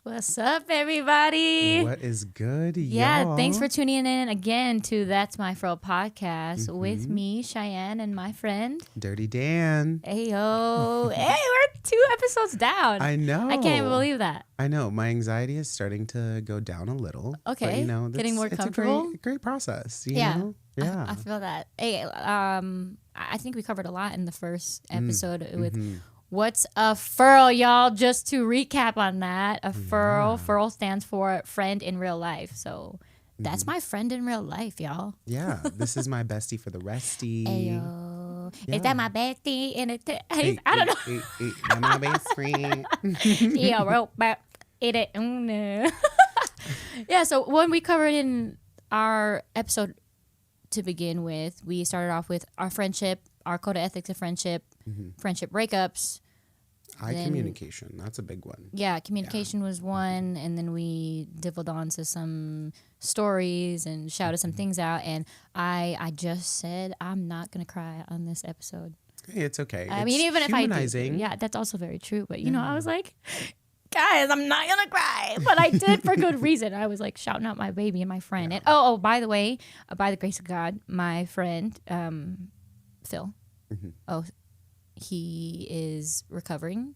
What's up, everybody? What is good, Yeah, y'all? thanks for tuning in again to That's My F.I.R.L podcast with me, Cheyenne, and my friend. Dirty Dan. Ayo. Hey, we're 2 episodes down. I know. I can't even believe that. I know. My anxiety is starting to go down a little. Okay. But, Getting more comfortable. It's a great process. You Yeah. know? Yeah. I feel that. Hey, I think we covered a lot in the first episode with what's a F.I.R.L, y'all? Just to recap on that, a F.I.R.L. F.I.R.L stands for friend in real life. So that's my friend in real life, y'all. Yeah. This is my bestie for the restie. Ayo. Yeah. Is that my bestie? And I don't know. That's my best friend. Yeah, well, but yeah, so when we covered in our episode to begin with, we started off with our friendship, our code of ethics of friendship, friendship breakups. Communication. That's a big one. Yeah, communication was one, and then we divulged on to some stories and shouted some things out, and I just said I'm not going to cry on this episode. Hey, it's okay. I mean, even if I do, yeah, that's also very true, but you know, I was like, guys, I'm not gonna cry, but I did for good reason. I was like shouting out my baby and my friend. And oh, by the way, by the grace of God, my friend Phil. Oh, he is recovering,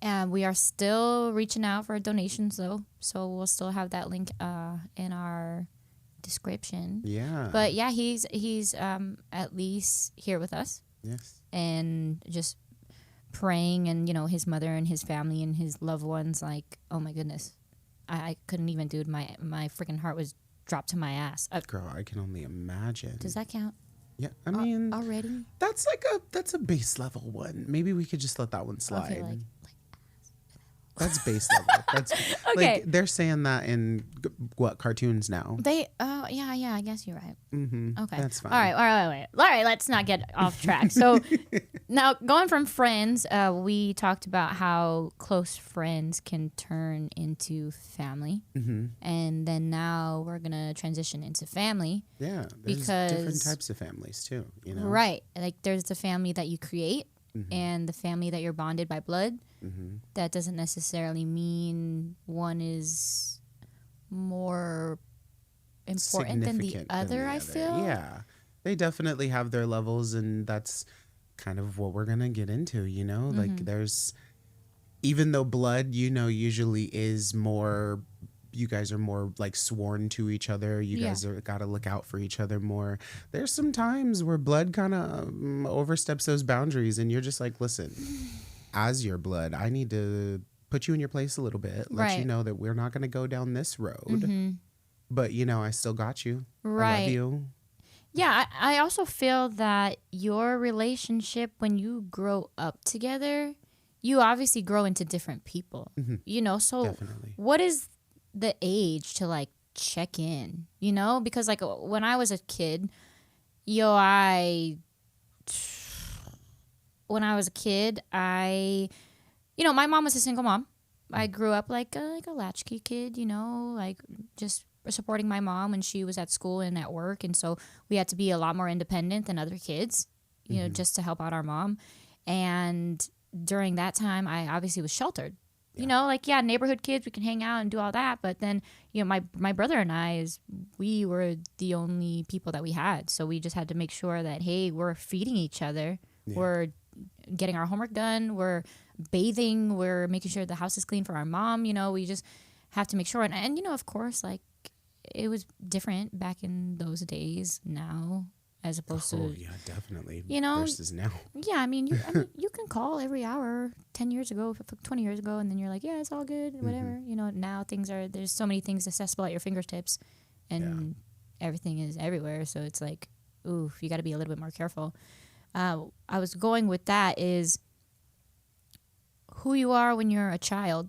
and we are still reaching out for donations though. So we'll still have that link in our description. Yeah. But yeah, he's at least here with us. Yes. And just praying, and you know, his mother and his family and his loved ones, like, oh my goodness, I couldn't even, dude. My freaking heart was dropped to my ass. Girl, I can only imagine. Does that count? Yeah, I mean, already that's a base level one. Maybe we could just let that one slide. Okay, like that's base level. That's okay. Like they're saying that in what cartoons now. They yeah, I guess you're right. Okay, that's fine. All right. Let's not get off track. So now, going from friends, we talked about how close friends can turn into family, and then now we're gonna transition into family. Yeah, there's different types of families too. You know, right? Like there's the family that you create, and the family that you're bonded by blood. That doesn't necessarily mean one is more important than the other, I feel. Yeah, they definitely have their levels, and that's kind of what we're gonna get into, you know. Like there's, even though blood, you know, usually is more, you guys are more like sworn to each other, you guys are gotta look out for each other more. There's some times where blood kind of oversteps those boundaries, and you're just like, listen, as your blood, I need to put you in your place a little bit, let you know that we're not gonna go down this road. But, you know, I still got you. Right. I love you. Yeah, I also feel that your relationship, when you grow up together, you obviously grow into different people. You know, so Definitely. What is the age to, like, check in? You know? Because, like, when I was a kid, when I was a kid, you know, my mom was a single mom. I grew up like a latchkey kid, you know, like just supporting my mom when she was at school and at work. And so we had to be a lot more independent than other kids, you know, just to help out our mom. And during that time, I obviously was sheltered. You know, like, yeah, neighborhood kids, we can hang out and do all that. But then, you know, my brother and we were the only people that we had. So we just had to make sure that, hey, we're feeding each other. Yeah. We're getting our homework done. We're bathing. We're making sure the house is clean for our mom. You know, we just have to make sure. And you know, of course, like, it was different back in those days now as opposed to... Oh, yeah, definitely. You know? Versus now. Yeah, I mean, you can call every hour 10 years ago, 20 years ago, and then you're like, yeah, it's all good, whatever. You know, now there's so many things accessible at your fingertips, and everything is everywhere. So it's like, ooh, you got to be a little bit more careful. I was going with that is who you are when you're a child,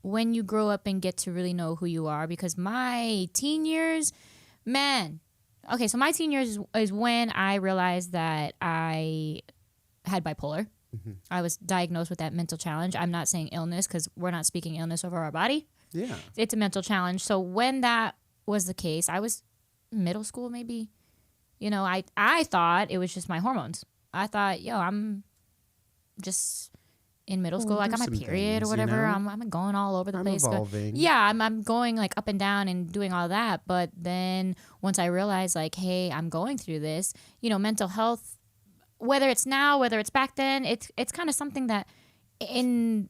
when you grow up and get to really know who you are. Because my teen years, man, okay, so my teen years is when I realized that I had bipolar. I was diagnosed with that mental challenge. I'm not saying illness because we're not speaking illness over our body. Yeah. It's a mental challenge. So when that was the case, I was middle school maybe. You know, I thought it was just my hormones. I thought, I'm just in middle Going school. I through got my some period or things, you whatever. know? I'm going all over the I'm place. evolving. Yeah, I'm going like up and down and doing all that. But then once I realized like, hey, I'm going through this, mental health, whether it's now, whether it's back then, it's kind of something that in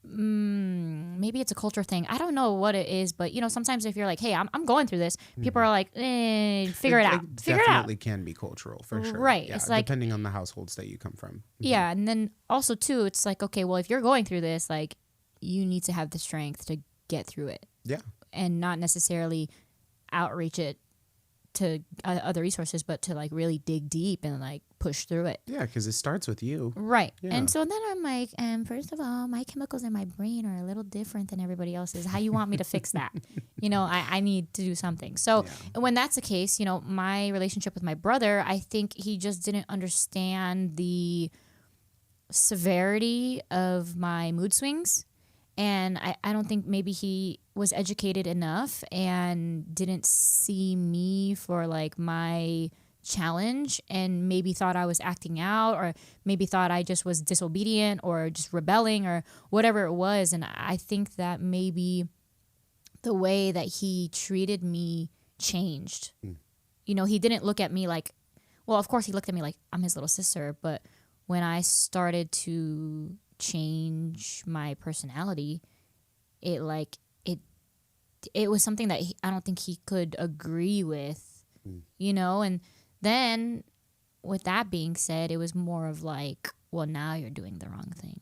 maybe it's a culture thing. I don't know what it is, but sometimes if you're like, hey, I'm going through this, people are like, figure it out. Figure it out. Definitely can be cultural for sure. Right. Yeah, It's like, depending on the households that you come from. yeah. And then also, too, it's like, okay, well, if you're going through this, like, you need to have the strength to get through it Yeah. and not necessarily outreach it to other resources, but to like really dig deep and like push through it. Yeah, because it starts with you. Right. Yeah. And so then I'm like, first of all, my chemicals in my brain are a little different than everybody else's. How you want me to fix that? I need to do something. So when that's the case, my relationship with my brother, I think he just didn't understand the severity of my mood swings. And I don't think maybe he was educated enough and didn't see me for like my challenge and maybe thought I was acting out or maybe thought I just was disobedient or just rebelling or whatever it was. And I think that maybe the way that he treated me changed. He didn't look at me like, well, of course he looked at me like I'm his little sister. But when I started to change my personality, it was something that I don't think he could agree with, and then with that being said, it was more of like, well, now you're doing the wrong thing.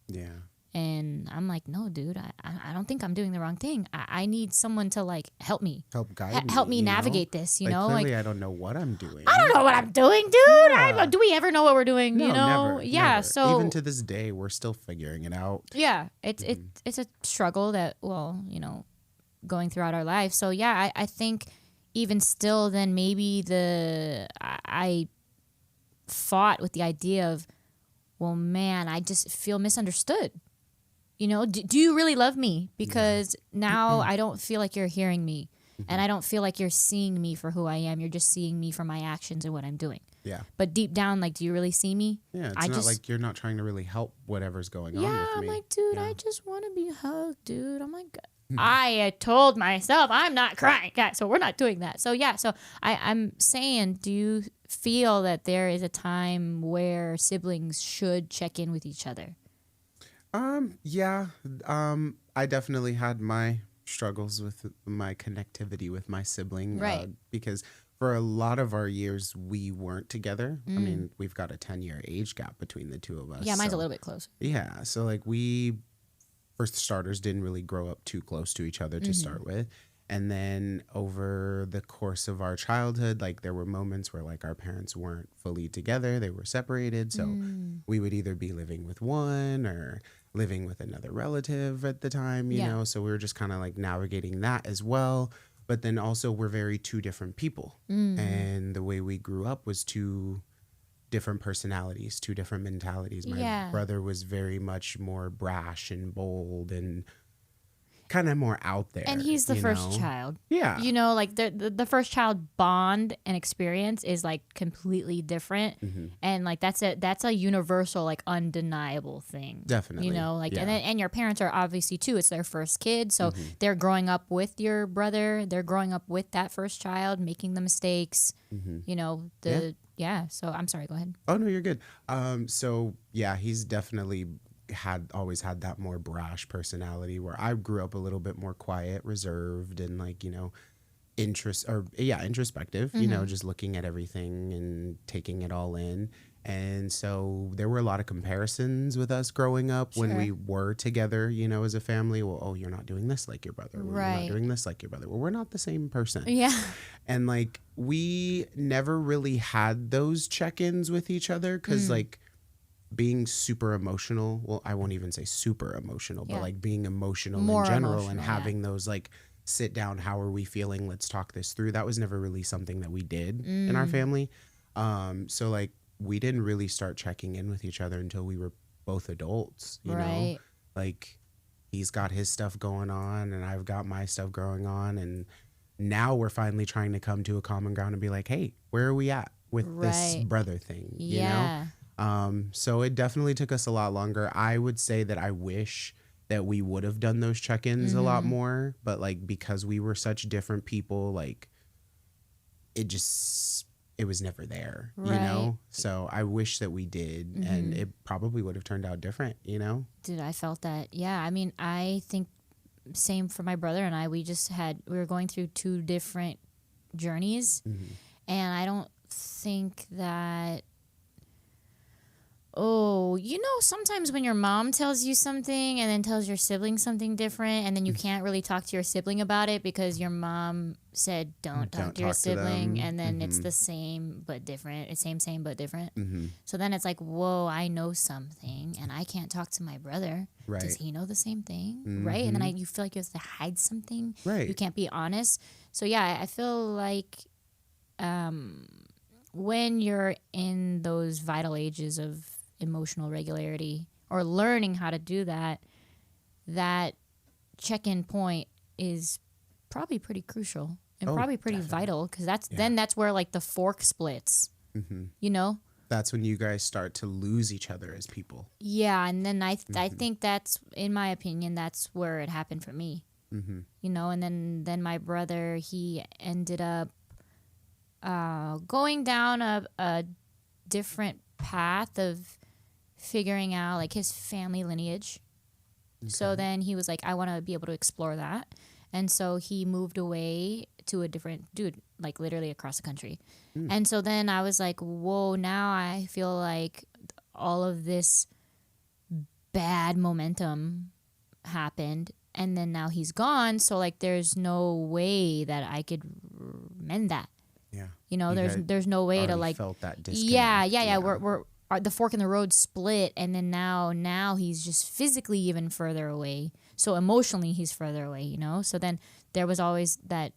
Yeah. And I'm like, no, dude, I don't think I'm doing the wrong thing. I need someone to like help me. Help guide me. Help me navigate this, Clearly I don't know what I'm doing. I don't know what I'm doing, dude. Yeah. Do we ever know what we're doing? No, never, Yeah. never. So even to this day, we're still figuring it out. yeah, it's a struggle that, well, going throughout our life. So yeah, I think even still, then maybe I fought with the idea of, well, man, I just feel misunderstood. Do you really love me? Because now I don't feel like you're hearing me. And I don't feel like you're seeing me for who I am. You're just seeing me for my actions and what I'm doing. Yeah. But deep down, like, do you really see me? Yeah, it's not like you're not trying to really help whatever's going on with me. Yeah, I'm like, dude, Yeah. I just want to be hugged, dude. I'm like, I told myself I'm not crying. Guys, so we're not doing that. So yeah, so I'm saying, do you feel that there is a time where siblings should check in with each other? Yeah. I definitely had my struggles with my connectivity with my sibling. Right. Because for a lot of our years, we weren't together. I mean, we've got a 10-year age gap between the two of us. Yeah, mine's a little bit closer. Yeah. So like we, for starters, didn't really grow up too close to each other to start with. And then over the course of our childhood, like there were moments where like our parents weren't fully together. They were separated. So we would either be living with one or living with another relative at the time, you know? So we were just kind of like navigating that as well. But then also we're very two different people. And the way we grew up was two different personalities, two different mentalities. My brother was very much more brash and bold and kind of more out there. And he's the first child. Yeah. Like the first child bond and experience is like completely different. And like that's a universal, like undeniable thing. Definitely. And your parents are obviously too. It's their first kid. So they're growing up with your brother. They're growing up with that first child, making the mistakes, So I'm sorry, go ahead. Oh no, you're good. So yeah, he's definitely always had that more brash personality where I grew up a little bit more quiet, reserved, and like, introspective, just looking at everything and taking it all in. And so there were a lot of comparisons with us growing up when we were together, as a family. Well, oh, you're not doing this like your brother. Well, you're not doing this like your brother. Well, we're not the same person. Yeah. And like we never really had those check-ins with each other because like being super emotional, well, I won't even say super emotional, but like being emotional More in general emotional, and having those like sit down, how are we feeling? Let's talk this through. That was never really something that we did in our family. So like we didn't really start checking in with each other until we were both adults, you know? Like he's got his stuff going on and I've got my stuff going on. And now we're finally trying to come to a common ground and be like, hey, where are we at with this brother thing? You know? So it definitely took us a lot longer. I would say that I wish that we would have done those check-ins a lot more, but like because we were such different people, like it just it was never there, you Right. know? So I wish that we did, and it probably would have turned out different, you know? Dude, I felt that. Yeah, I mean, I think same for my brother and I. We were going through two different journeys, and I don't think that. Oh, sometimes when your mom tells you something and then tells your sibling something different, and then you can't really talk to your sibling about it because your mom said don't talk Don't to your talk to sibling, them. and then it's the same but different. It's same but different. Mm-hmm. So then it's like, whoa, I know something, and I can't talk to my brother. Does Right. he know the same thing? Right? And then Mm-hmm. you feel like you have to hide something. You Right. can't be honest. So yeah, I feel like when you're in those vital ages of emotional regularity or learning how to do that, that check-in point is probably pretty crucial and Oh, probably pretty definitely. vital, because that's Yeah. then that's where like the fork splits. You know? That's when you guys start to lose each other as people. Yeah, and then I think that's, in my opinion, that's where it happened for me. And then my brother, he ended up going down a different path of figuring out like his family lineage. So then he was like, I want to be able to explore that. And so he moved away to a different dude, like literally across the country. And so then I was like, whoa, now I feel like all of this bad momentum happened. And then now he's gone. So like there's no way that I could mend that. Yeah. There's no way to Already like, felt that yeah, disconnect. yeah. We're the fork in the road split, and then now he's just physically even further away. So emotionally he's further away. So then there was always that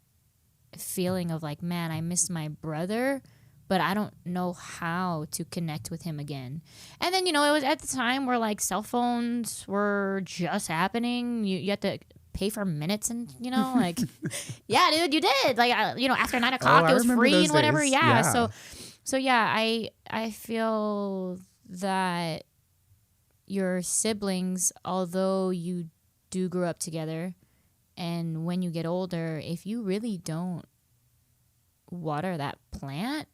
feeling of like, man, I miss my brother, but I don't know how to connect with him again. And then it was at the time where like cell phones were just happening. You had to pay for minutes, and like yeah, dude, you did like after 9 o'clock I it was remember free those and whatever. days. Yeah, Yeah. so yeah, I feel that your siblings, although you do grow up together, and when you get older, if you really don't water that plant,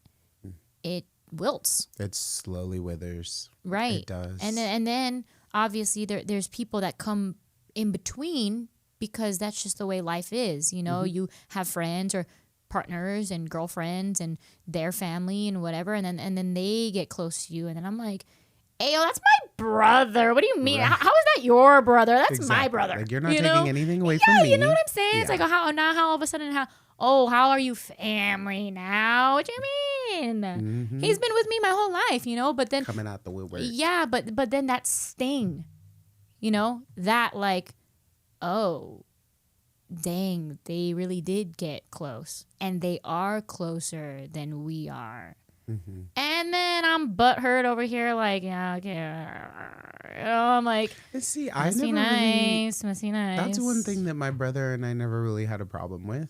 it wilts. It slowly withers. Right. It does. And then obviously there's people that come in between, because that's just the way life is. You have friends or partners and girlfriends and their family and whatever, and then they get close to you, and then I'm like, hey, yo, that's my brother. What do you mean? Right. How is that your brother? That's my Exactly. brother. Like, you're not taking anything away from me. You know what I'm saying? It's Yeah. like, how all of a sudden, how are you family now? What do you mean? He's been with me my whole life, but then Coming out the woodwork. yeah, but then that sting, that like, oh, dang, they really did get close, and they are closer than we are. And then I'm butthurt over here, like, yeah, okay, I'm like, See, I must never be really. nice, must be nice. That's one thing that my brother and I never really had a problem with.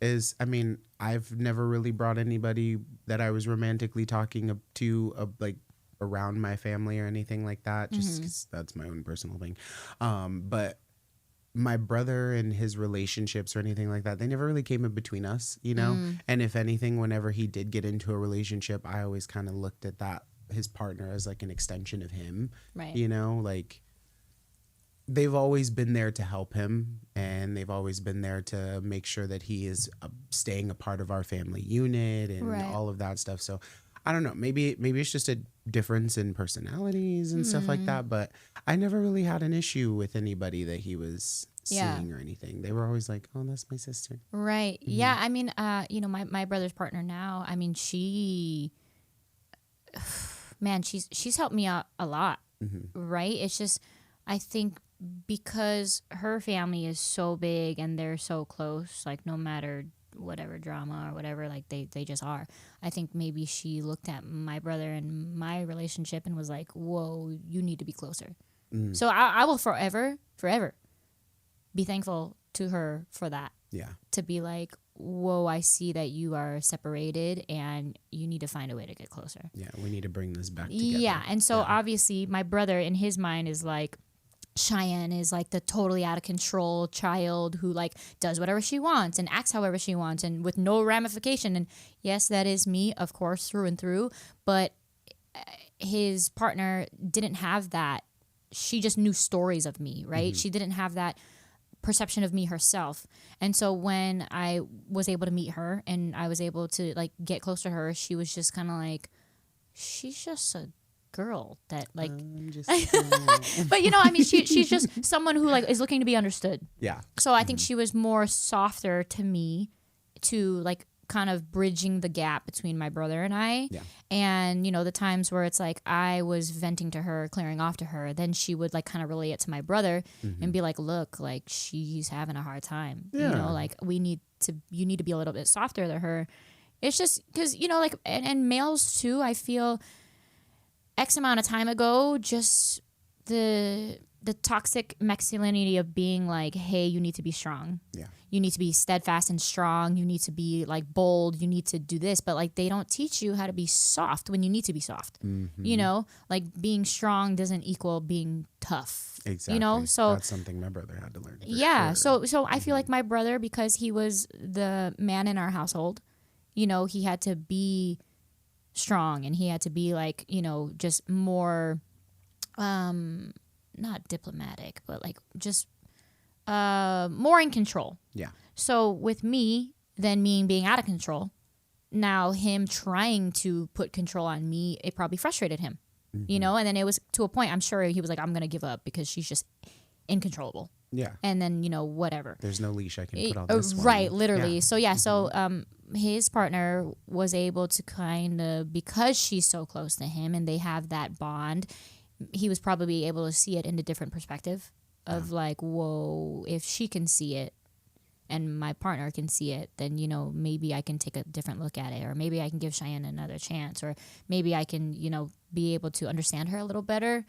Is, I mean, I've never really brought anybody that I was romantically talking to like around my family or anything like that, just 'cause that's my own personal thing. But my brother and his relationships or anything like that, they never really came in between us, And if anything, whenever he did get into a relationship, I always kind of looked at that, his partner, as like an extension of him, Right. Like they've always been there to help him, and they've always been there to make sure that he is staying a part of our family unit and Right. all of that stuff. So I don't know, maybe it's just a difference in personalities and stuff like that, but I never really had an issue with anybody that he was Yeah. seeing or anything. They were always like, oh, that's my sister. Right. Yeah. I mean, my brother's partner now, I mean, man, she's helped me out a lot. Right. It's just, I think because her family is so big and they're so close, like no matter whatever drama or whatever, like they just are. I think maybe she looked at my brother and my relationship and was like, whoa, you need to be closer. So I will forever be thankful to her for that. Yeah. To be like, whoa, I see that you are separated and you need to find a way to get closer. Yeah, we need to bring this back together. Yeah. And so Yeah. obviously my brother in his mind is like, Cheyenne is like the totally out of control child who like does whatever she wants and acts however she wants and with no ramification. And yes, that is me, of course, through and through. But his partner didn't have that. She just knew stories of me, right? She didn't have that perception of me herself. And so when I was able to meet her and I was able to like get close to her, she was just kind of like, she's just a girl that like but you know, I mean, she's just someone who like is looking to be understood. Yeah. So I think she was more softer to me, to like kind of bridging the gap between my brother and I. Yeah. And you know, the times where it's like I was venting to her, clearing off to her, then she would like kind of relay it to my brother and be like, look, like she's having a hard time. Yeah. You know, like you need to be a little bit softer to her. It's just because, you know, like and males too, I feel X amount of time ago, just the toxic masculinity of being like, hey, you need to be strong. Yeah. You need to be steadfast and strong. You need to be like bold. You need to do this. But like they don't teach you how to be soft when you need to be soft. You know, like being strong doesn't equal being tough. Exactly. You know, so that's something my brother had to learn. Yeah. Sure. So I feel like my brother, because he was the man in our household, you know, he had to be strong and he had to be like, you know, just more not diplomatic, but like just more in control. Yeah. So with me, then me being out of control, now him trying to put control on me, it probably frustrated him. You know, and then it was to a point, I'm sure he was like, I'm gonna give up because she's just incontrollable. Yeah. And then, you know, whatever. There's no leash I can put on this one. Right, literally. Yeah. So yeah, so his partner was able to kind of, because she's so close to him and they have that bond, he was probably able to see it in a different perspective of like, whoa, if she can see it and my partner can see it, then, you know, maybe I can take a different look at it, or maybe I can give Cheyenne another chance, or maybe I can, you know, be able to understand her a little better.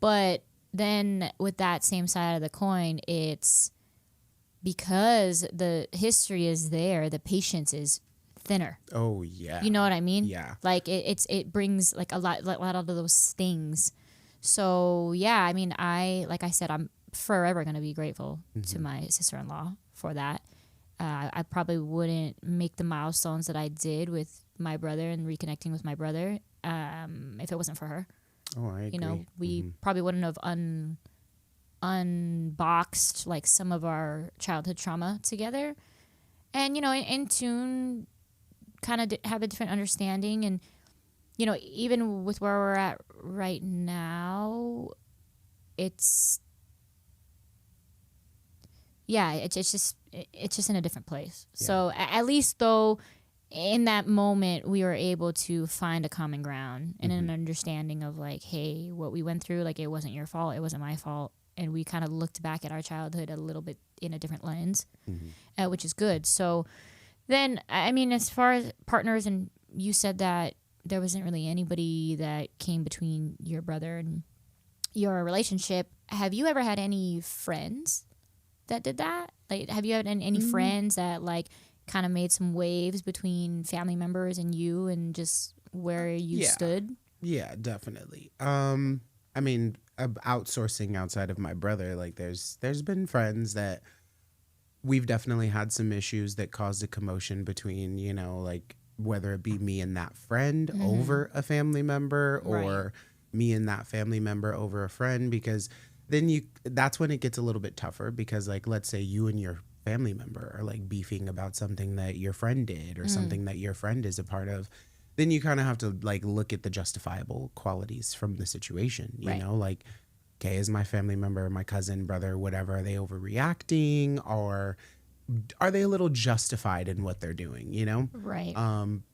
But then with that same side of the coin, it's because the history is there, the patience is thinner. Oh yeah. You know what I mean? Yeah. Like it brings like a lot of those stings. So yeah, I mean, like I said, I'm forever gonna be grateful to my sister-in-law for that. I probably wouldn't make the milestones that I did with my brother and reconnecting with my brother if it wasn't for her. Oh, I agree. You know, we probably wouldn't have unboxed like some of our childhood trauma together, and you know, in tune, kind of have a different understanding. And you know, even with where we're at right now, it's just in a different place. Yeah. So at least though, in that moment, we were able to find a common ground and an understanding of like, hey, what we went through, like it wasn't your fault, it wasn't my fault. And we kind of looked back at our childhood a little bit in a different lens, which is good. So then, I mean, as far as partners, and you said that there wasn't really anybody that came between your brother and your relationship. Have you ever had any friends that did that? Like, have you had any friends that like kind of made some waves between family members and you, and just where you stood? Yeah, definitely. I mean, outsourcing outside of my brother, like there's been friends that we've definitely had some issues that caused a commotion between, you know, like whether it be me and that friend over a family member, or me and that family member over a friend, because then that's when it gets a little bit tougher, because like, let's say you and your family member are like beefing about something that your friend did, or something that your friend is a part of. Then you kind of have to like look at the justifiable qualities from the situation, you know, like, okay, is my family member, my cousin, brother, whatever, are they overreacting, or are they a little justified in what they're doing, you know? Right.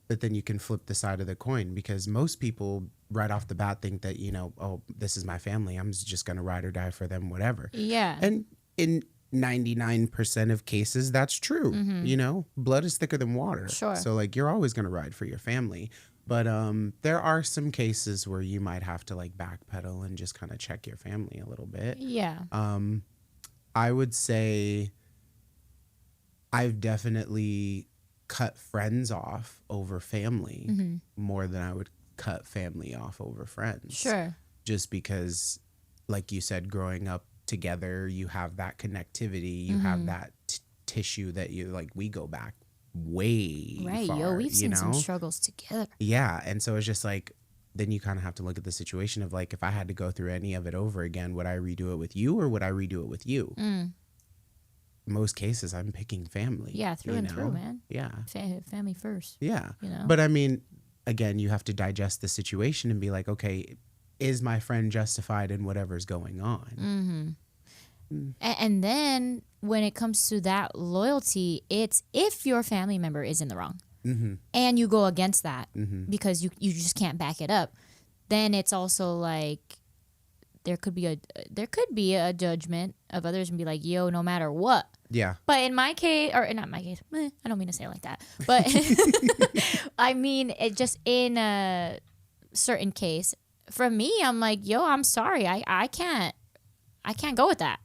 But then you can flip the side of the coin, because most people right off the bat think that, you know, oh, this is my family, I'm just going to ride or die for them, whatever. Yeah. And in 99% of cases, that's true. You know, blood is thicker than water. Sure. So like, you're always going to ride for your family. But there are some cases where you might have to like backpedal and just kind of check your family a little bit. Yeah. I would say I've definitely cut friends off over family more than I would cut family off over friends. Sure. Just because, like you said, growing up together, you have that connectivity, you have that tissue that you like. We go back way far. Yo, we've seen know? some struggles together. Yeah, and so it's just like, then you kind of have to look at the situation of like, if I had to go through any of it over again, would I redo it with you or would I redo it with you? Most cases, I'm picking family. Yeah, through and through, man. Yeah. Family first. Yeah. You know? But I mean, again, you have to digest the situation and be like, okay, is my friend justified in whatever's going on? And then when it comes to that loyalty, it's if your family member is in the wrong and you go against that because you just can't back it up, then it's also like there could be a judgment of others and be like, yo, no matter what. Yeah. But in my case, or not my case, I don't mean to say it like that, but I mean it just in a certain case. For me, I'm like, yo, I'm sorry, I can't go with that.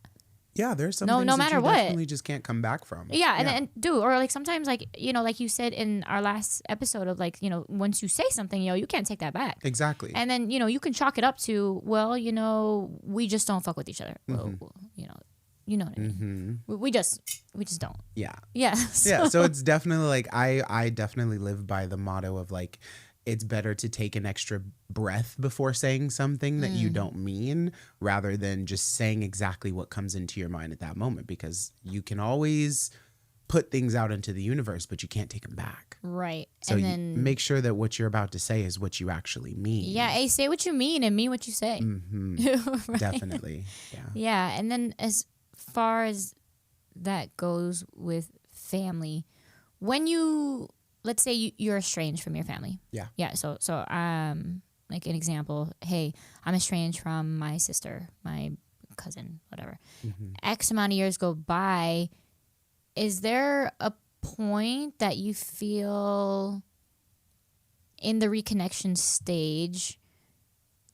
Yeah, there's some no things matter that you what. Definitely just can't come back from. Yeah, and dude, or like sometimes like, you know, like you said in our last episode of like, you know, once you say something, you know, you can't take that back. Exactly. And then, you know, you can chalk it up to, well, you know, we just don't fuck with each other. Well, you know what I mean. We just don't. Yeah. Yeah. So it's definitely like I definitely live by the motto of like, it's better to take an extra breath before saying something that you don't mean rather than just saying exactly what comes into your mind at that moment, because you can always put things out into the universe, but you can't take them back. Right. So and then make sure that what you're about to say is what you actually mean. Yeah. Hey, say what you mean and mean what you say. Right? Definitely. Yeah. Yeah. And then as far as that goes with family, when you, let's say you're estranged from your family. Yeah. Yeah. So like an example, hey, I'm estranged from my sister, my cousin, whatever. X amount of years go by. Is there a point that you feel in the reconnection stage?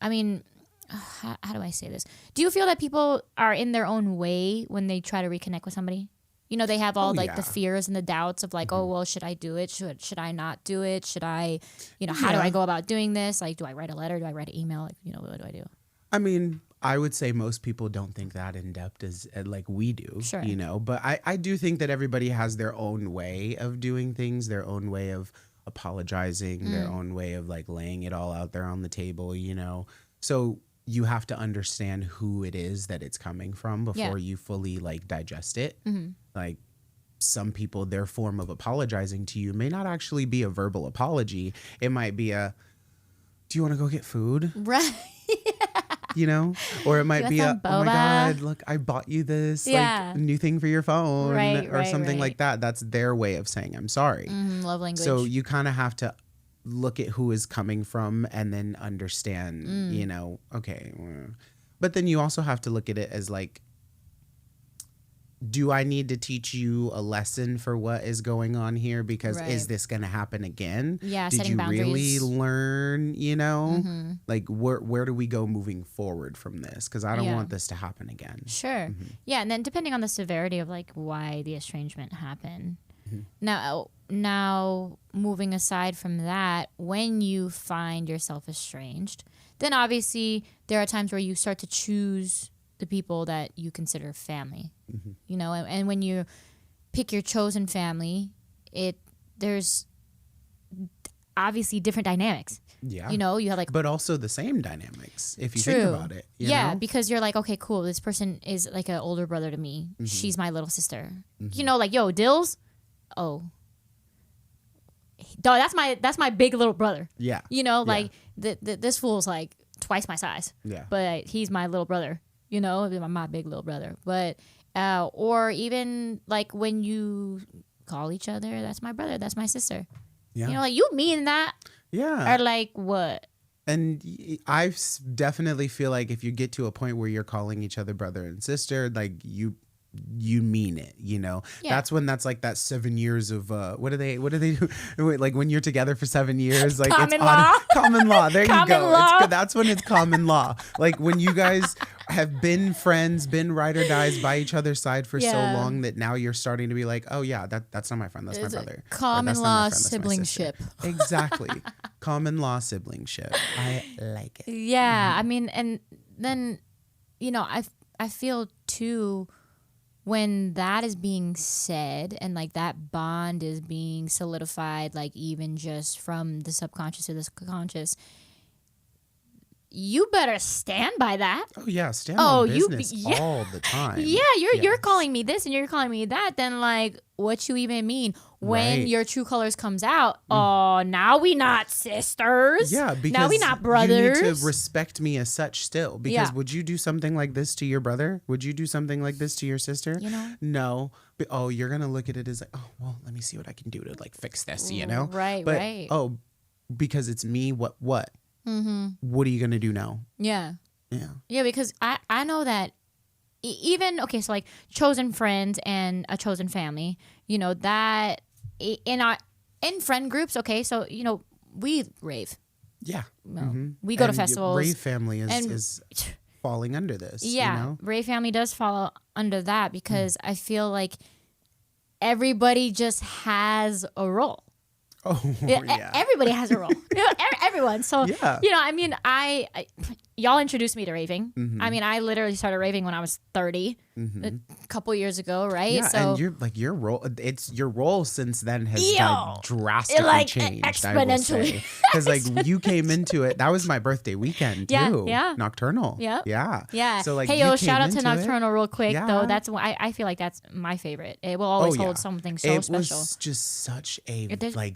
I mean, how do I say this? Do you feel that people are in their own way when they try to reconnect with somebody? You know, they have all the fears and the doubts of like, oh, well, should I do it? Should I not do it? Should I, you know, how do I go about doing this? Like, do I write a letter? Do I write an email? Like, you know, what do I do? I mean, I would say most people don't think that in depth as like we do, Sure. You know, but I do think that everybody has their own way of doing things, their own way of apologizing, their own way of like laying it all out there on the table, you know? So you have to understand who it is that it's coming from before you fully like digest it. Like some people, their form of apologizing to you may not actually be a verbal apology. It might be a, do you want to go get food? Right. You know, or it might be a, oh my God, look, I bought you this like new thing for your phone, or something like that. That's their way of saying I'm sorry. Love language. So you kind of have to look at who is coming from and then understand, you know, okay. But then you also have to look at it as like, do I need to teach you a lesson for what is going on here? Because is this going to happen again? Yeah, Did setting you boundaries. really learn, you know? Like, where do we go moving forward from this? Because I don't want this to happen again. Sure. Yeah, and then depending on the severity of, like, why the estrangement happened. Now, moving aside from that, when you find yourself estranged, then obviously there are times where you start to choose the people that you consider family, you know, and when you pick your chosen family, there's obviously different dynamics. Yeah. You know, you have like, but also the same dynamics if you think about it. You know? Because you're like, okay, cool. This person is like an older brother to me. She's my little sister. You know, like, yo, Dills. Oh, dog, that's my big little brother. Yeah. You know, like this fool's like twice my size. Yeah. But he's my little brother. You know, my big little brother. But, or even like when you call each other, that's my brother, that's my sister. Yeah. You know, like you mean that. Yeah. Or like what? And I definitely feel like if you get to a point where you're calling each other brother and sister, like you mean it, you know. That's when that's like that 7 years of what do they do? Like when you're together for 7 years, like common law. Common law. There common you go. Law. That's when it's common law. Like when you guys have been friends, been ride or dies by each other's side for so Yeah. long that now you're starting to be like, oh yeah, that's not my friend, that's It's my a brother. Or common that's not law my friend, that's my sister. siblingship. Exactly. Common law siblingship. I like it. Yeah, I mean, and then, I feel too when that is being said and like that bond is being solidified, like even just from the subconscious to the conscious, you better stand by that. Oh yeah, stand on business yeah. all the time. Yeah, you're Yes. calling me this and you're calling me that. Then like, what you even mean when Right. your true colors comes out? Oh, now we not sisters. Yeah, because now we not you brothers. need to respect me as such still. Because Yeah. would you do something like this to your brother? Would you do something like this to your sister? No. But, oh, you're gonna look at it as like, oh well, let me see what I can do to like fix this, Right, but, right. Oh, because it's me, what? Mm-hmm. What are you gonna do now? Yeah. Yeah. Yeah, because I know that even, okay, so like chosen friends and a chosen family, that in friend groups, okay, so, we rave. Yeah. We go to And festivals. Rave family and- is falling under this. Yeah, Ray family does fall under that because I feel like everybody just has a role. Oh, yeah. Everybody has a role. Everyone. So, Yeah. I mean, y'all introduced me to raving. I mean, I literally started raving when I was 30, a couple years ago, right? Yeah, so and your role. It's your role since then has drastically like, changed. exponentially. Because like you came into it. That was my birthday weekend too. Yeah. Nocturnal. Yep. Yeah. So like, hey, you shout out came to into Nocturnal real quick Yeah. though. That's why I feel like that's my favorite. It will always yeah. hold something so it special. was just such a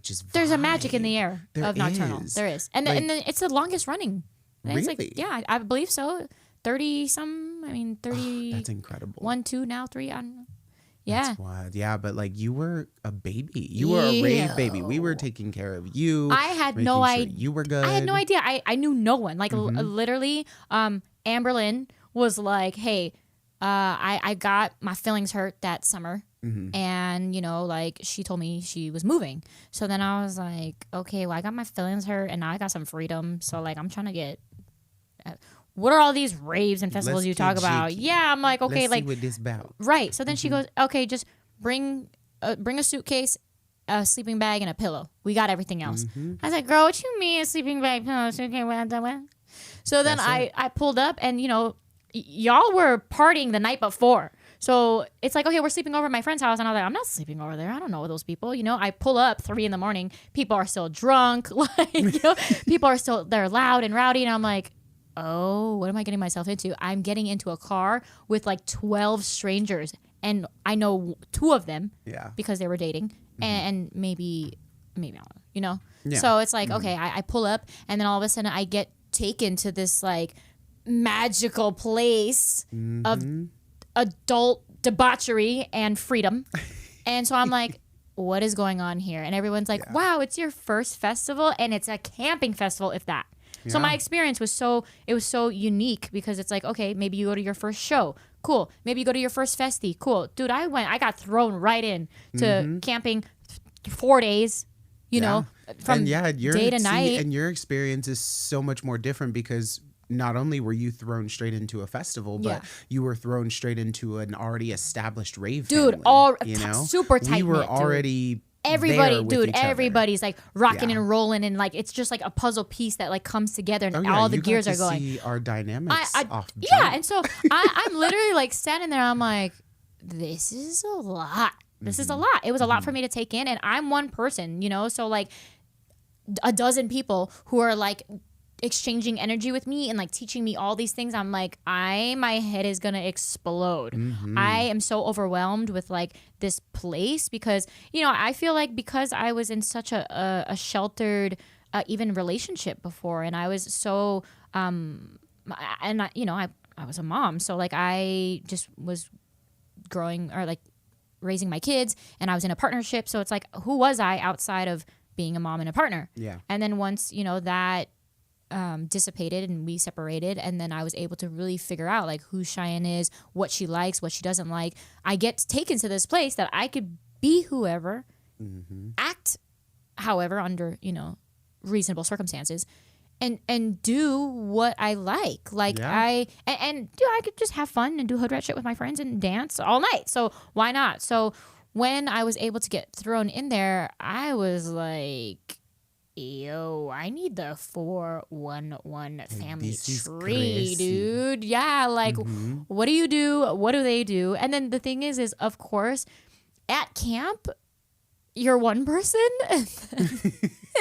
just. There's a vibe. magic in the air There of Nocturnal. is. There is, and Like- and then it's the longest running. And it's Really? like, yeah, I believe so. 30 some. I mean, 30. That's incredible. 1, 2, now 3. I don't know. Yeah. That's wild. Yeah, but like you were a baby. You were a rave baby. We were taking care of you. I had making no sure idea. You were good. I had no idea. I knew no one. Like literally, Amberlyn was like, "Hey, I got my feelings hurt that summer." And like she told me she was moving. So then I was like, okay, well, I got my feelings hurt and now I got some freedom. So like I'm trying to get what are all these raves and festivals Let's you get talk about? jiggy. Yeah, I'm like, okay, Let's like see what this about. right. So then she goes, okay, just bring a suitcase, a sleeping bag, and a pillow. We got everything else. I was like, girl, what you mean a sleeping bag, pillow, suitcase? So then I pulled up and y'all were partying the night before. So it's like, okay, we're sleeping over at my friend's house. And I was like, I'm not sleeping over there. I don't know those people. I pull up 3 a.m. People are still drunk. People are still, they're loud and rowdy. And I'm like, oh, what am I getting myself into? I'm getting into a car with like 12 strangers. And I know 2 of them because they were dating. And maybe I don't know, Yeah. So it's like, okay, I pull up and then all of a sudden I get taken to this like magical place of adult debauchery and freedom. And so I'm like, what is going on here? And everyone's like, wow, it's your first festival and it's a camping festival, if that. So my experience was so unique because it's like, okay, maybe you go to your first show. Cool. Maybe you go to your first festy. Cool. Dude, I got thrown right in to camping 4 days, from day to night. And your experience is so much more different because not only were you thrown straight into a festival, but you were thrown straight into an already established rave family, super tight. We were already everybody, there with dude, each other. everybody's like rocking and rolling, and like it's just like a puzzle piece that like comes together, and all the gears are going. See our dynamics off. And so I'm literally like standing there. I'm like, this is a lot. This is a lot. It was a lot for me to take in, and I'm one person, so like a dozen people who are like exchanging energy with me and like teaching me all these things. I'm like, my head is gonna explode. I am so overwhelmed with like this place because I feel like because I was in such a sheltered even relationship before, and I was so and I was a mom, so like I just was growing or like raising my kids, and I was in a partnership, so it's like, who was I outside of being a mom and a partner? And then once that dissipated and we separated, and then I was able to really figure out like who Cheyenne is, what she likes, what she doesn't like. I get taken to this place that I could be whoever, act however under reasonable circumstances, and do what I like. Like Yeah. I could just have fun and do hood rat shit with my friends and dance all night. So why not? So when I was able to get thrown in there, I was like, yo, I need the 411 family this is tree, crazy. dude. Yeah, like what do you do? What do they do? And then the thing is of course, at camp, you're one person, and then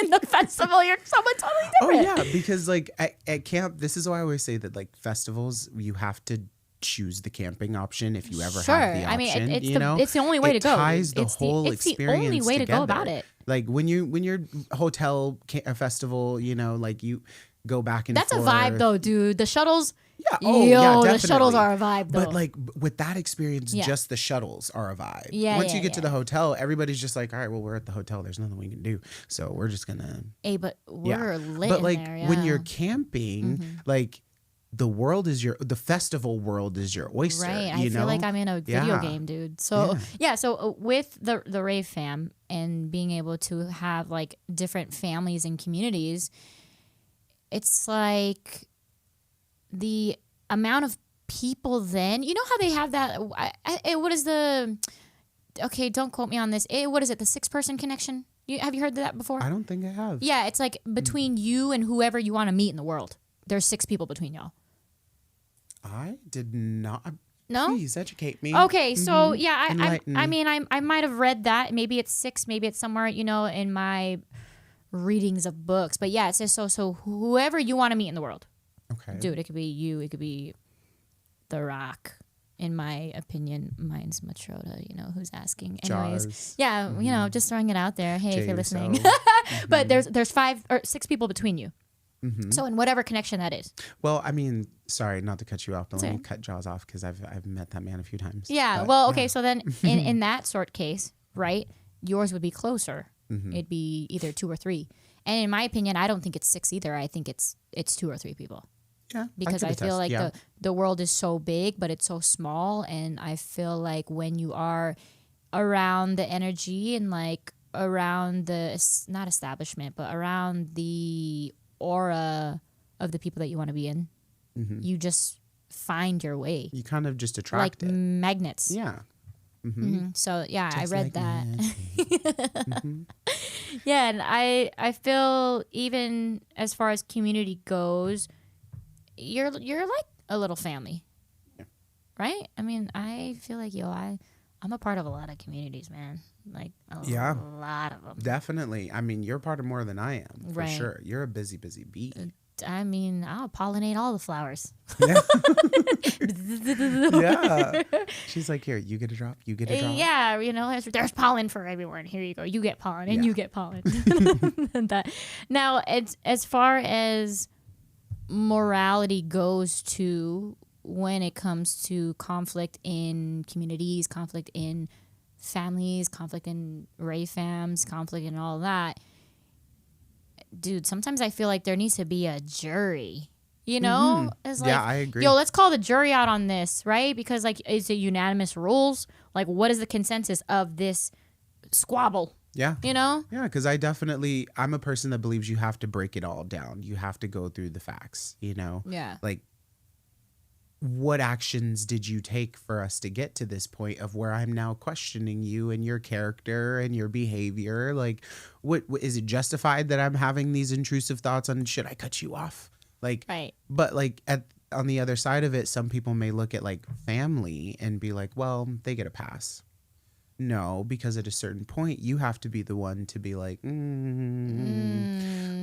in the festival, you're someone totally different. Oh yeah, because like at camp, this is why I always say that like festivals, you have to choose the camping option if you ever have the option. I mean, it's it's the only way to go. Ties the whole it's experience the only way together. to go about it. Like when you're hotel festival, like you go back and That's forth. a vibe though, dude. The shuttles. Yeah. Oh, yeah, definitely. The shuttles are a vibe though. But like with that experience, Yeah. just the shuttles are a vibe. Yeah, Once yeah, you get to yeah. the hotel, everybody's just like, all right, well, we're at the hotel. There's nothing we can do. So we're just going to. Hey, but we're lit But in like there, when yeah. you're camping, like the festival world is your oyster. Right. I you feel know? like I'm in a video Yeah. game, dude. So so with the rave fam and being able to have like different families and communities, it's like the amount of people then, you know how they have that, what is the, okay, don't quote me on this. What is it? The 6-person connection? Have you heard of that before? I don't think I have. Yeah, it's like between you and whoever you want to meet in the world. There's 6 people between y'all. I did not. No? Please educate me. Okay, so yeah, Enlighten I me. mean, I might have read that. Maybe it's 6, maybe it's somewhere, in my readings of books. But yeah, it says so whoever you want to meet in the world. Okay. Dude, it could be you, it could be The Rock. In my opinion, mine's Matroda, who's asking. Anyways, Jaws. yeah, just throwing it out there. Hey, if you're listening. J-So. But there's 5 or 6 people between you. Mm-hmm. So in whatever connection that is. Well, I mean, sorry, not to cut you off, but let okay. me cut Jaws off because I've met that man a few times. Yeah. But, Well, okay. So then in that sort case, right, yours would be closer. Mm-hmm. It'd be either 2 or 3. And in my opinion, I don't think it's 6 either. I think it's 2 or 3 people. Yeah, Because I feel like the world is so big, but it's so small. And I feel like when you are around the energy and like around the, not establishment, but around the aura of the people that you want to be in, you just find your way. You kind of just like attract it. magnets. Yeah. So yeah, Just I read like that. Yeah, and I feel even as far as community goes, you're like a little family, right? I mean, I feel like I'm a part of a lot of communities, man. Like a lot of them. Definitely. I mean, you're part of more than I am, for Right. sure. You're a busy bee. I mean, I'll pollinate all the flowers. Yeah. Yeah. She's like, here, you get a drop, you get a drop. Yeah, there's pollen for everyone. Here you go. You get pollen, and you get pollen. Now, it's as far as morality goes to when it comes to conflict in communities, conflict in families, conflict in rave fams, conflict in all that. Dude, sometimes I feel like there needs to be a jury. It's like, Yeah, I agree. Yo, let's call the jury out on this, right? Because like, is it unanimous rules? Like, what is the consensus of this squabble? Yeah. Yeah, because I'm a person that believes you have to break it all down. You have to go through the facts, Yeah. Like, what actions did you take for us to get to this point of where I'm now questioning you and your character and your behavior? Like, what is it justified that I'm having these intrusive thoughts on, should I cut you off? Like, Right. But like on the other side of it, some people may look at like family and be like, well, they get a pass. No, because at a certain point, you have to be the one to be like,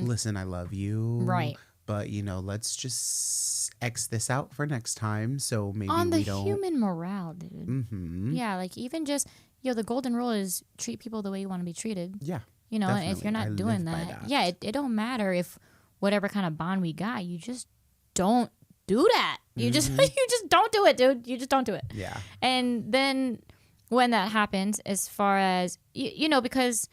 listen, I love you. Right. But, let's just X this out for next time. So maybe On we the don't. human morale, dude. Mm-hmm. Yeah, like even just, the golden rule is treat people the way you want to be treated. Yeah. And if definitely. you're I not doing live by that, that. yeah, it don't matter if whatever kind of bond we got, you just don't do that. You just you just don't do it, dude. You just don't do it. Yeah. And then when that happens, as far as because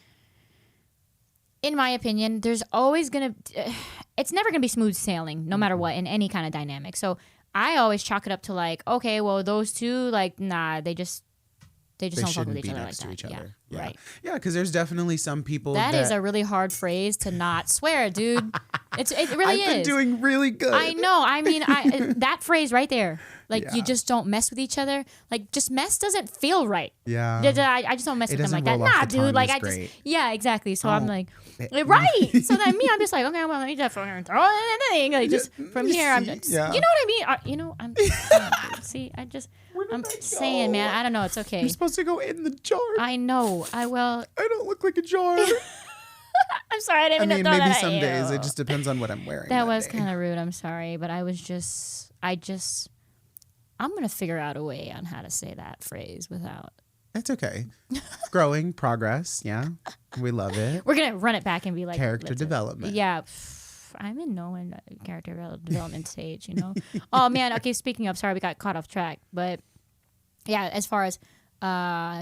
in my opinion, there's always it's never gonna be smooth sailing, no matter what, in any kind of dynamic. So I always chalk it up to like, okay, well, those two, like, nah, they just don't fuck with shouldn't each be other like next to that. each Yeah. other. Yeah. Right. Yeah, because there's definitely some people That is a really hard phrase to not swear, dude. It really I've been doing really good. I know. I mean, that phrase right there. Like, Yeah. you just don't mess with each other. Like, just mess doesn't feel right. Yeah. I just don't mess with them doesn't like that. roll off Nah, the dude. tongue Like, as I just, great. yeah, exactly. So I'm Oh. like, right. So then I'm just like, okay, well, let me just fucking throw it in. Like, just from here, I'm just, Yeah. you know what I mean? I'm see, I'm saying, man, I don't know. It's okay. You're supposed to go in the jar. I know. I don't look like a jar. I'm sorry. I didn't I mean mean, to throw maybe that some at days you. it just depends on what I'm wearing. That was day. kind of rude. I'm sorry, but I'm going to figure out a way on how to say that phrase without. It's okay. Growing, progress. Yeah. We love it. We're going to run it back and be like. Character development. Yeah. I'm in no character development stage, you know? Oh, man. Okay, speaking of, sorry, we got caught off track. But yeah, as far as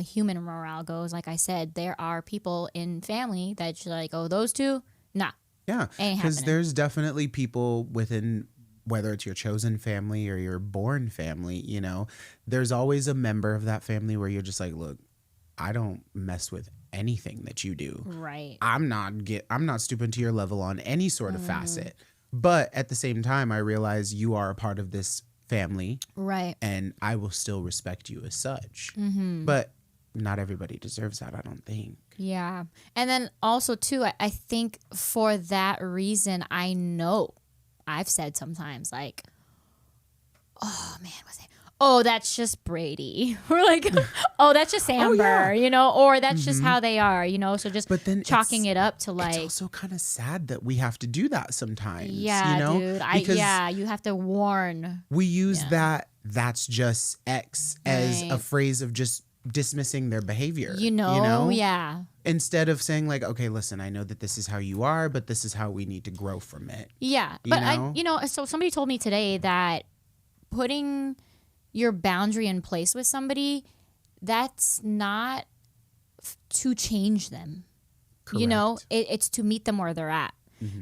human morale goes, like I said, there are people in family that you're like, oh, those two? Nah. Yeah. Ain't Because happening. there's definitely people within, whether it's your chosen family or your born family, you know, there's always a member of that family where you're just like, look, I don't mess with anything that you do. Right. I'm not stooping to your level on any sort of facet. But at the same time, I realize you are a part of this family. Right. And I will still respect you as such. But not everybody deserves that, I don't think. Yeah. And then also, too, I think for that reason, I know I've said sometimes, like, oh, man, what's it? Oh, that's just Brady. We're like, oh, that's just Amber, yeah. you know, or that's just how they are, you know. So just But then chalking it up to like. It's also kind of sad that we have to do that sometimes. Yeah, you know? dude. Because you have to warn. we use that's just X as a phrase of just dismissing their behavior. You know? Yeah. Instead of saying like, okay, listen, I know that this is how you are, but this is how we need to grow from it. Yeah. But so somebody told me today that putting your boundary in place with somebody, that's not to change them. Correct. You know, it's to meet them where they're at.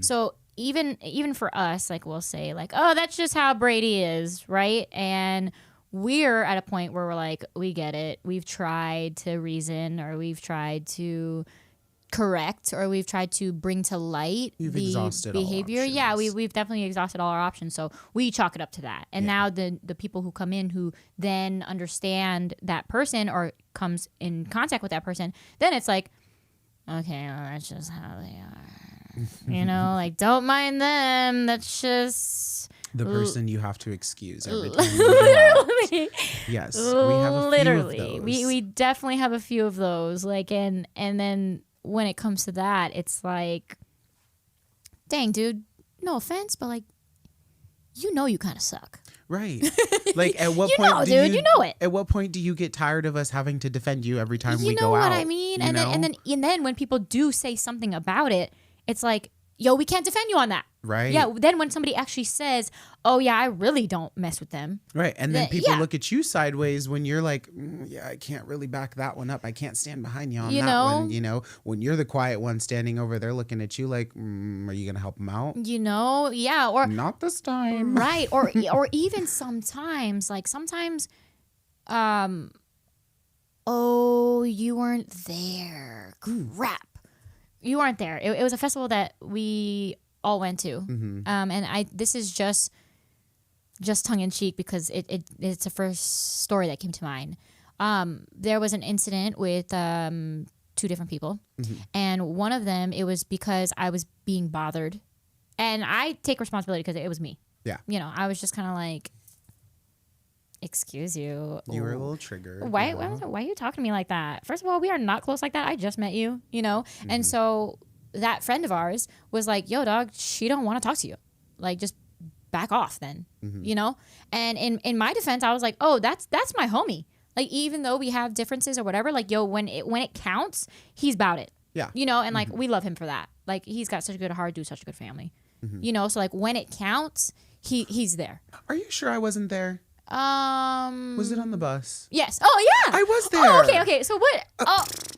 So even for us, like we'll say like, oh, that's just how Brady is, right? And we're at a point where we're like, we get it. We've tried to reason, or we've tried to correct, or we've tried to bring to light You've the exhausted all behavior. options. Yeah, we've definitely exhausted all our options. So we chalk it up to that. And now the people who come in who then understand that person or comes in contact with that person, then it's like, okay, well, that's just how they are. You know, like, don't mind them. That's just The person you have to excuse every time you go out. literally. Yes, we have a Literally. few of those. We definitely have a few of those. Like, and then when it comes to that, it's like, dang, dude, no offense, but like, you know, you kind of suck. Right. Like, at what You point know, do dude, you know it. At what point do you get tired of us having to defend you every time we You go know out? what I mean? you And know? then when people do say something about it, it's like, yo, we can't defend you on that. Right. Yeah. Then when somebody actually says, oh yeah, I really don't mess with them. Right. And then people yeah. look at you sideways when you're like, yeah, I can't really back that one up. I can't stand behind you on You that know? one. You know, when you're the quiet one standing over there looking at you like, are you going to help them out? You know? Yeah. Or Not this time. right. Or even sometimes, oh, you weren't there. Crap. You weren't there. It was a festival that we all went to. And this is just tongue in cheek because it's the first story that came to mind. There was an incident with two different people. And one of them, it was because I was being bothered. And I take responsibility because it was me. Yeah. You know, I was just kind of like, excuse you. You were a little triggered. Why you know? are you talking to me like that? First of all, we are not close like that. I just met you, you know? And so that friend of ours was like, yo, dog, she don't want to talk to you. Like, just back off then, you know? And in my defense, I was like, oh, that's my homie. Like, even though we have differences or whatever, like, yo, when it counts, he's about it. Yeah. You know? And, like, we love him for that. Like, he's got such a good heart, do such a good family. You know? So, like, when it counts, he's there. Are you sure I wasn't there? Was it on the bus? Yes. Oh, yeah. I was there. Oh, okay. So what?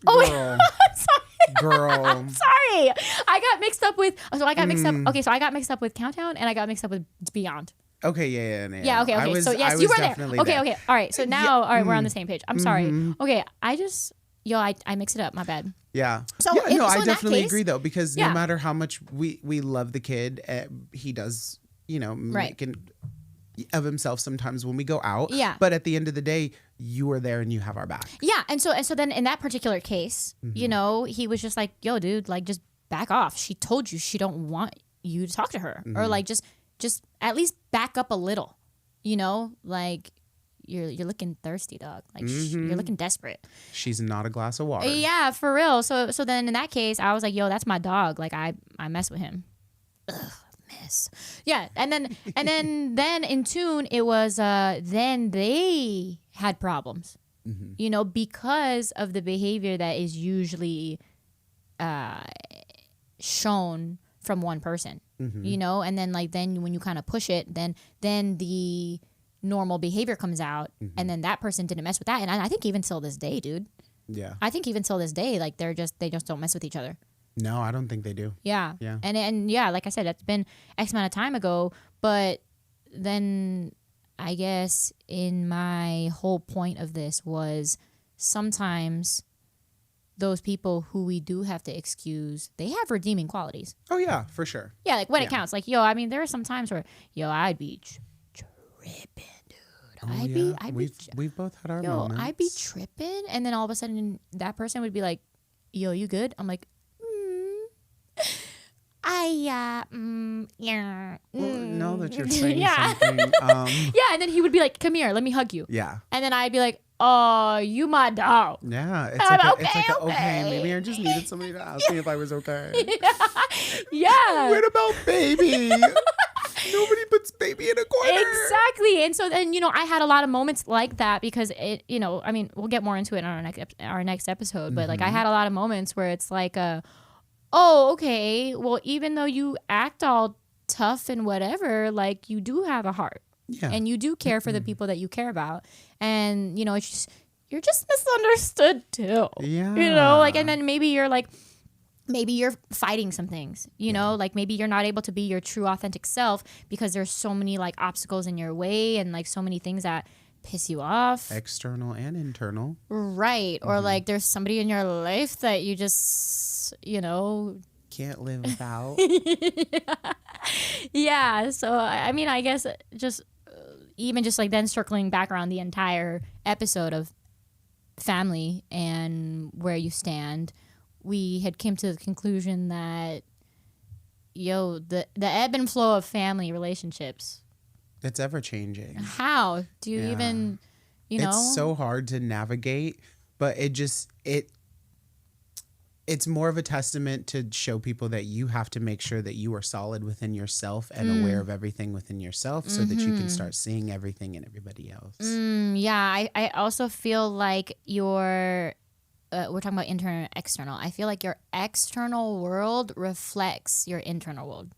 Girl. Sorry. Girl. Sorry. I got mixed up with. So I got mixed up. Okay, so I got mixed up with Countdown, and I got mixed up with Beyond. Okay, yeah. Yeah. Okay. I was, So yes, I you was were there. definitely Okay. All right. So now, all right, we're on the same page. I'm sorry. Okay. yo, I mix it up. My bad. Yeah. So yeah, no, so I in that definitely case- agree though, because Yeah. no matter how much we love the kid, he does, Right. make of himself sometimes when we go out. Yeah. But at the end of the day, you are there and you have our back. Yeah, and so then in that particular case, Mm-hmm. he was just like, "Yo, dude, like just back off. She told you she don't want you to talk to her, Mm-hmm. or like just at least back up a little, like you're looking thirsty, dog. Like Mm-hmm. you're looking desperate. She's not a glass of water. Yeah, for real. So then in that case, I was like, "Yo, that's my dog. Like I mess with him." Ugh, mess. Yeah, and then in tune it was then they had problems. Because of the behavior that is usually shown from one person, and then when you kind of push it, then the normal behavior comes out, and then that person didn't mess with that. And I think even till this day, dude, Yeah. I think even till this day, like they just don't mess with each other. No, I don't think they do. Yeah. Yeah. And yeah, like I said, that's been X amount of time ago, but then I guess in my whole point of this was sometimes those people who we do have to excuse, they have redeeming qualities. Oh yeah, for sure. Yeah, like when it Yeah. counts. Like, yo, I mean, there are some times where, yo, I'd be tripping, dude. Oh, I'd we've both had our yo, moments. I'd be tripping, and then all of a sudden that person would be like, yo, you good? I'm like, yeah. Well, now that you're saying Yeah. something, Yeah, and then he would be like, come here, let me hug you. yeah. And then I'd be like, oh, you my dog. Yeah, it's I'm like, okay. okay, maybe I just needed somebody to ask me if I was okay. Yeah. What about baby? Nobody puts baby in a corner. Exactly. And so then, I had a lot of moments like that because it, I mean, we'll get more into it on our next episode, but like I had a lot of moments where it's like, oh, okay, well, even though you act all tough and whatever, like you do have a heart. Yeah. And you do care for the people that you care about. And, it's just, you're just misunderstood too. Yeah. Like, and then maybe you're like, maybe you're fighting some things, like maybe you're not able to be your true authentic self because there's so many like obstacles in your way and like so many things that piss you off. External and internal. Right. Or like there's somebody in your life that you just, Can't live without. Yeah. So, I mean, I guess just even just like then circling back around the entire episode of family and where you stand, we had came to the conclusion that, the ebb and flow of family relationships. It's ever changing. How do you even, It's so hard to navigate, but it's more of a testament to show people that you have to make sure that you are solid within yourself and aware of everything within yourself so that you can start seeing everything in everybody else. Yeah, I also feel like we're talking about internal and external. I feel like your external world reflects your internal world.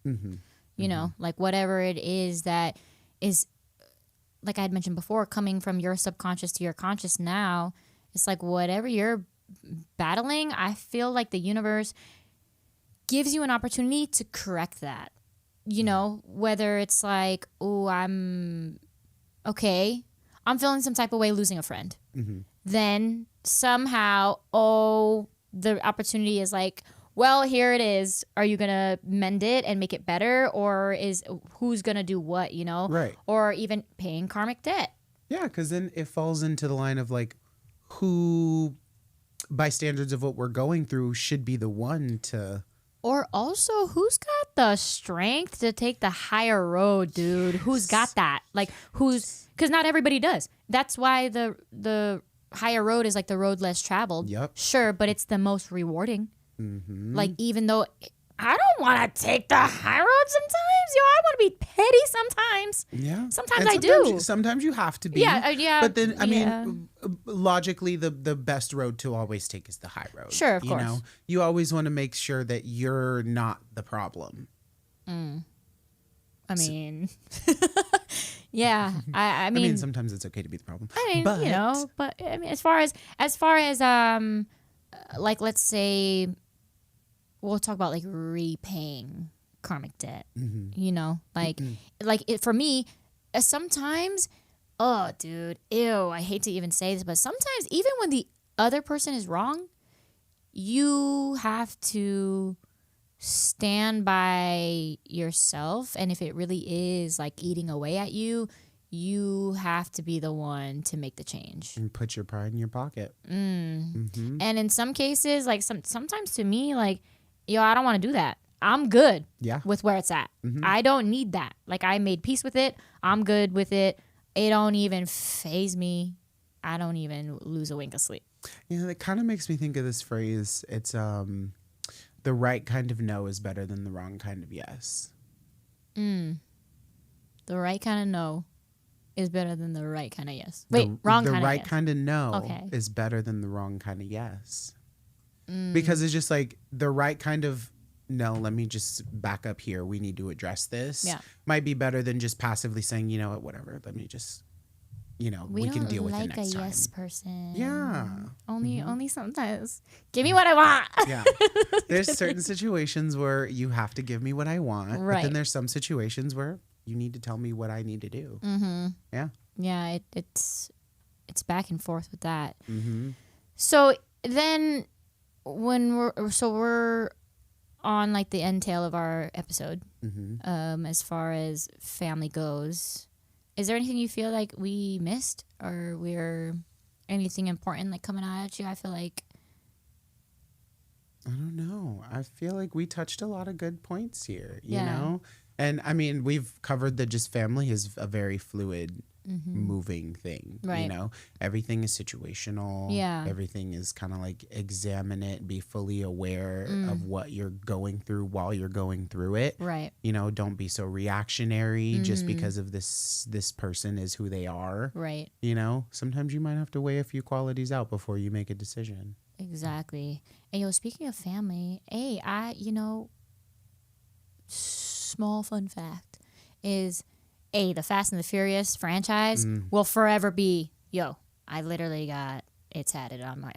Like whatever it is that is, like I had mentioned before, coming from your subconscious to your conscious now, it's like whatever you're battling, I feel like the universe gives you an opportunity to correct that. Whether it's like, oh, I'm feeling some type of way losing a friend. Then somehow, the opportunity is like, well, here it is. Are you going to mend it and make it better? Or who's going to do what, Right. Or even paying karmic debt. Yeah, because then it falls into the line of like, who, by standards of what we're going through, should be the one to... Or also, who's got the strength to take the higher road, dude? Who's got that? Like, because not everybody does. That's why the higher road is like the road less traveled. Yep. Sure, but it's the most rewarding. Like, even though I don't want to take the high road sometimes, I want to be petty sometimes. Yeah. Sometimes And I do. Sometimes you have to be. Yeah, yeah. But then, I mean, logically, the best road to always take is the high road. Sure, of course. You always want to make sure that you're not the problem. I mean, yeah. I mean, sometimes it's okay to be the problem. I mean, but, but I mean, as far as like, let's say, we'll talk about like repaying karmic debt. For me, sometimes, oh, dude, ew, I hate to even say this, but sometimes even when the other person is wrong, you have to stand by yourself. And if it really is like eating away at you, you have to be the one to make the change. And put your pride in your pocket. And in some cases, like sometimes to me, like, yo, I don't want to do that. I'm good with where it's at. I don't need that. Like, I made peace with it. I'm good with it. It don't even faze me. I don't even lose a wink of sleep. Yeah, that kind of makes me think of this phrase. It's the right kind of no is better than the wrong kind of yes. The right kind of no is better than the right kind of yes. Wait, wrong kind of yes. The right kind of no is better than the wrong kind of yes. Because it's just like the right kind of no, let me just back up here. We need to address this. Yeah. Might be better than just passively saying, you know what, whatever. Let me just, we can deal with it next time. We don't like a yes person. Yeah. Only sometimes. Give me what I want. Yeah. There's certain situations where you have to give me what I want. Right. But then there's some situations where you need to tell me what I need to do. Yeah. Yeah, it's back and forth with that. So then when we're on like the end tail of our episode, as far as family goes, is there anything you feel like we missed, or we're anything important like coming out at you? I feel like, I don't know. I feel like we touched a lot of good points here, you know? And I mean, we've covered that just family is a very fluid, moving thing. Right. You know, everything is situational. Yeah. Everything is kind of like examine it, be fully aware of what you're going through while you're going through it. Right. You know, don't be so reactionary just because of this person is who they are. Right. You know, sometimes you might have to weigh a few qualities out before you make a decision. Exactly. And speaking of family, small fun fact is the Fast and the Furious franchise will forever be, I literally got it tatted on my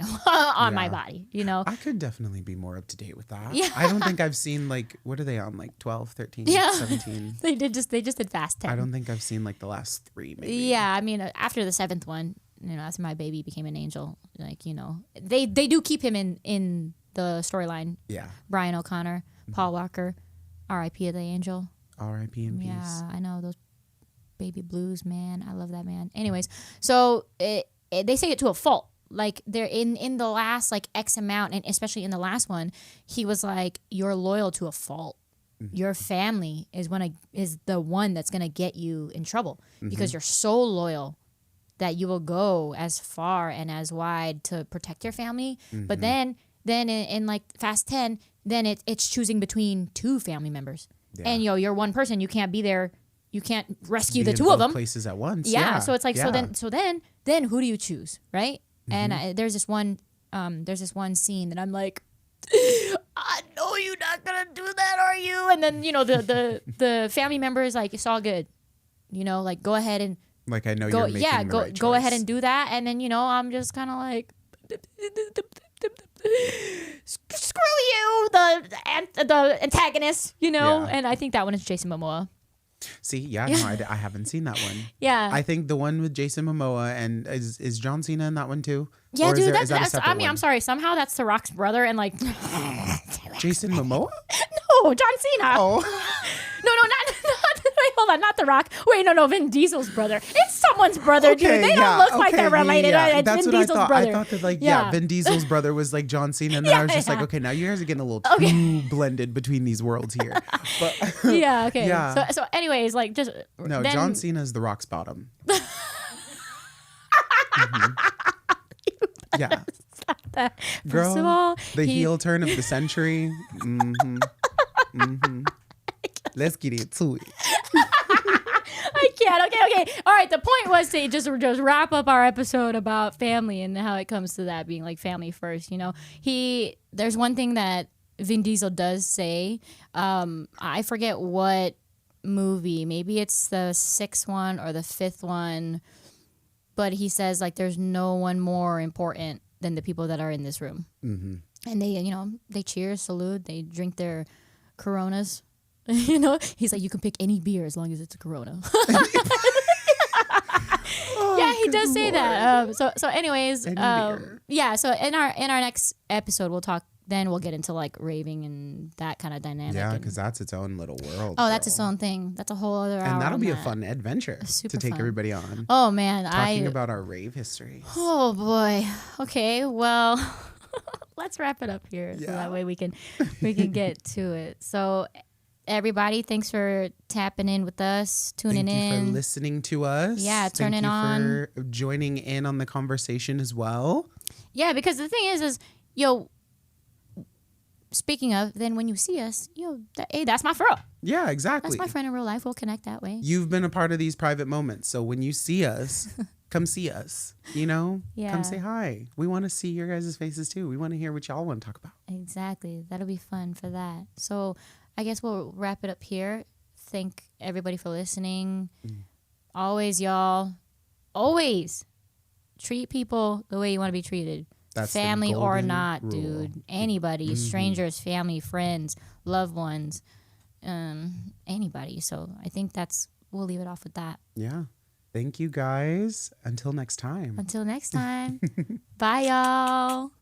my body, I could definitely be more up to date with that. Yeah. I don't think I've seen like, what are they on, like 12, 13, 17? They just did Fast 10. I don't think I've seen like the last 3 maybe. Yeah, I mean, after the 7th one, after my baby became an angel, like, they do keep him in the storyline. Yeah. Brian O'Connor, Paul Walker, R.I.P. of the angel. R.I.P. in peace. Yeah, I know those baby blues, man. I love that man. Anyways, so they say it to a fault. Like, they're in the last like X amount, and especially in the last one, he was like, "You're loyal to a fault. Your family is the one that's gonna get you in trouble because you're so loyal that you will go as far and as wide to protect your family." But then in like Fast 10, then it's choosing between 2 family members. Yeah. And you're one person. You can't be there. You can't rescue the 2 of them. Places at once. Yeah. So it's like so then who do you choose, right? And there's this one scene that I'm like, I know you're not gonna do that, are you? And then the family member is like, it's all good, like go ahead and like I know you're making the right choice. Go ahead and do that. And then I'm just kind of like, screw you, the antagonist, Yeah. And I think that one is Jason Momoa. See, no, I haven't seen that one. Yeah, I think the one with Jason Momoa and is John Cena in that one too? Yeah, dude, that's I mean, one? I'm sorry. Somehow that's The Rock's brother, and like Jason Momoa? No, John Cena. Oh, no, not. Wait, hold on, not The Rock. Wait, no, Vin Diesel's brother. It's someone's brother, dude. They don't look like they're related. Yeah. That's Vin what Diesel's I thought. Brother. I thought that like Vin Diesel's brother was like John Cena, and then I was just like, okay, now you guys are getting a little too blended between these worlds here. But yeah, okay. Yeah. So anyways, like just no, then, John Cena's The Rock's bottom. Yeah. Girl, of all, the heel turn of the century. Let's get into it. I can't. Okay. All right. The point was to just wrap up our episode about family and how it comes to that being like family first. There's one thing that Vin Diesel does say. I forget what movie. Maybe it's the 6th one or the 5th one. But he says like there's no one more important than the people that are in this room. And they cheers, salute, they drink their Coronas. He's like, you can pick any beer as long as it's a Corona. Yeah, he does say that. So anyways, And beer. yeah. So in our next episode, we'll talk. Then we'll get into like raving and that kind of dynamic. Yeah, because that's its own little world. Oh, that's its girl. own thing. That's a whole other hour. And that'll on be a that. fun adventure Super to take fun. everybody on. Oh man, Talking about our rave histories. Oh boy. Okay. Well, let's wrap it up here so that way we can get to it. So. Everybody, thanks for tapping in with us, tuning in. Thank you for listening to us. Yeah, turning on. Thank you for joining in on the conversation as well. Yeah, because the thing is, speaking of, then when you see us, hey, that's my friend. Yeah, exactly. That's my friend in real life. We'll connect that way. You've been a part of these private moments. So when you see us, come see us, Yeah. Come say hi. We want to see your guys' faces too. We want to hear what y'all want to talk about. Exactly. That'll be fun for that. So I guess we'll wrap it up here. Thank everybody for listening. Always, y'all. Always treat people the way you want to be treated. That's family or not, rule. Dude. Anybody, strangers, family, friends, loved ones, anybody. So I think we'll leave it off with that. Yeah. Thank you guys. Until next time. Bye, y'all.